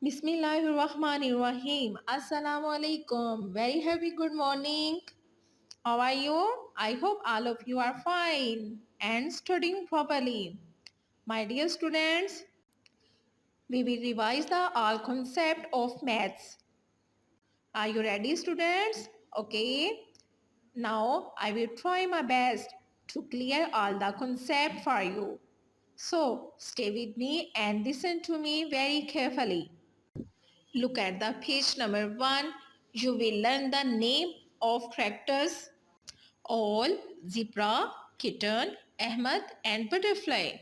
Bismillahirrahmanirrahim. Assalamu alaikum. Very happy good morning. How are you? I hope all of you are fine and studying properly. My dear students, we will revise the all concept of maths. Are you ready, students? Okay. Now I will try my best to clear all the concept for you. So stay with me and listen to me very carefully. Look at the page number 1. You will learn the name of characters all, zebra, kitten, Ahmed and butterfly.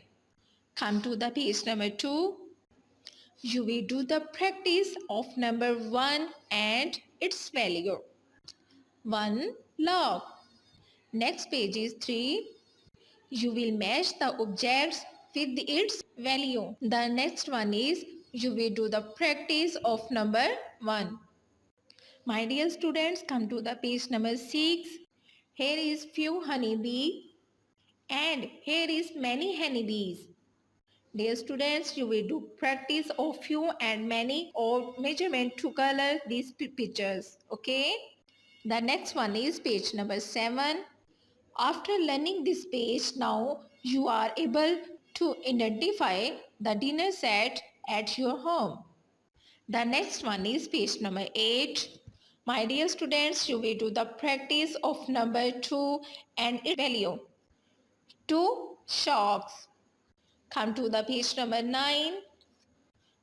Come to the page number 2. You will do the practice of number 1 and its value. 1. Log. Next page is 3. You will match the objects with its value. The next one is you will do the practice of number 1. My dear students, come to the page number 6. Here is few honeybee and here is many honeybees. Dear students, you will do practice of few and many or measurement to color these pictures. Okay. The next one is page number 7. After learning this page, now you are able to identify the dinner set at your home. The next one is page number 8. My dear students, you will do the practice of number 2 and its value. 2 shops. Come to the page number 9.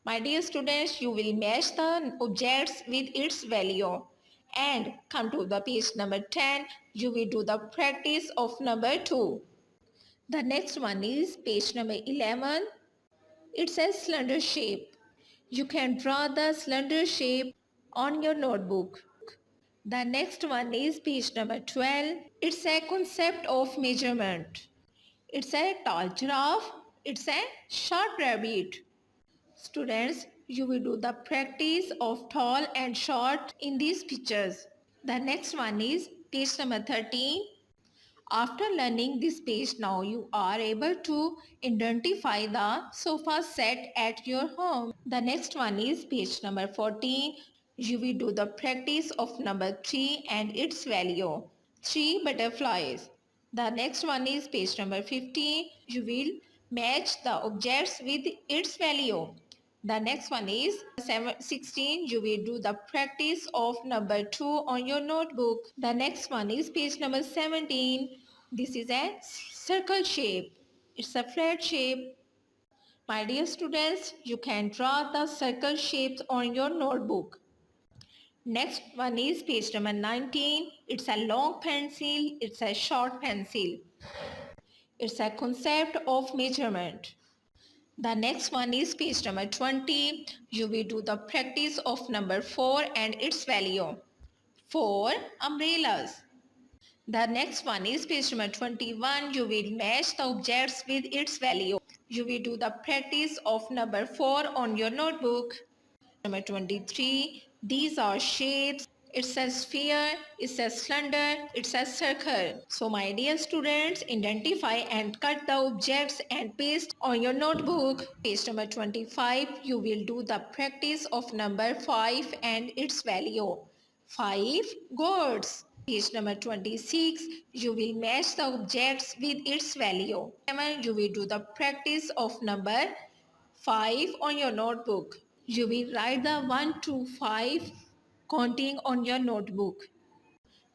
My dear students, you will match the objects with its value. And come to the page number 10. You will do the practice of number 2. The next one is page number 11. It says cylinder shape. You can draw the cylinder shape on your notebook. The next one is page number 12. It's a concept of measurement. It's a tall giraffe. It's a short rabbit. Students, you will do the practice of tall and short in these pictures. The next one is page number 13. After learning this page, now you are able to identify the sofa set at your home. The next one is page number 14. You will do the practice of number 3 and its value. 3 butterflies. The next one is page number 15. You will match the objects with its value. The next one is 16. You will do the practice of number 2 on your notebook. The next one is page number 17. This is a circle shape. It's a flat shape. My dear students, you can draw the circle shapes on your notebook. Next one is page number 19. It's a long pencil. It's a short pencil. It's a concept of measurement. The next one is page number 20. You will do the practice of number 4 and its value. 4 umbrellas. The next one is page number 21. You will match the objects with its value. You will do the practice of number 4 on your notebook. Number 23. These are shapes. It's a sphere, it's a cylinder, it's a circle. So my dear students, identify and cut the objects and paste on your notebook. Page number 25, you will do the practice of number 5 and its value. 5 gourds. Page number 26, you will match the objects with its value. You will do the practice of number 5 on your notebook. You will write the 1 to 5 counting on your notebook.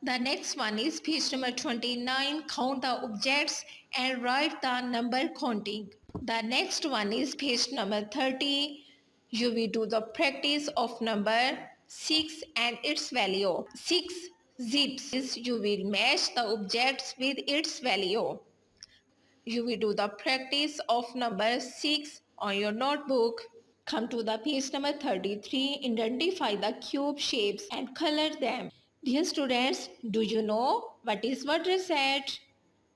The next one is page number 29. Count the objects and write the number counting. The next one is page number 30. You will do the practice of number 6 and its value. 6 zips. You will match the objects with its value. You will do the practice of number 6 on your notebook. Come to the page number 33. Identify the cube shapes and color them. Dear students, do you know what is water set?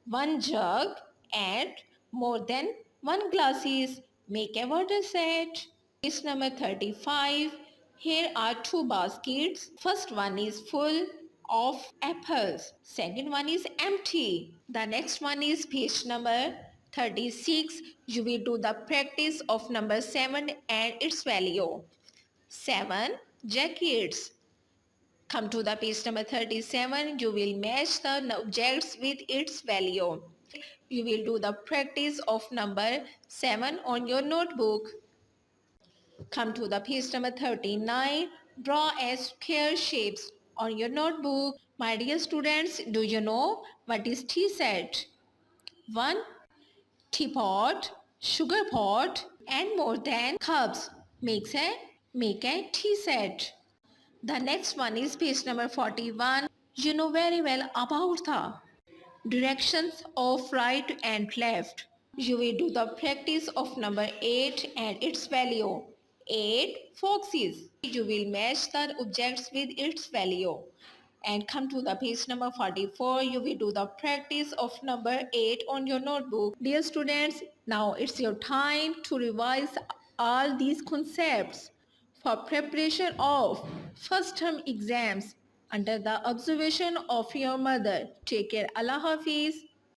One jug and more than one glasses make a water set. Page number 35. Here are two baskets. First one is full of apples. Second one is empty. The next one is page number 36. You will do the practice of number 7 and its value. 7 jackets. Come to the page number 37. You will match the objects with its value. You will do the practice of number 7 on your notebook. Come to the page number 39. Draw a square shapes on your notebook. My dear students, do you know what is tea set? 1. Teapot, sugar pot, and more than cups make a tea set. The next one is page number 41. You know very well about the directions of right and left. You will do the practice of number 8 and its value. 8 foxes. You will match the objects with its value. And come to the page number 44. You will do the practice of number 8 on your notebook. Dear students, now it's your time to revise all these concepts for preparation of first term exams under the observation of your mother. Take care. Allah Hafiz.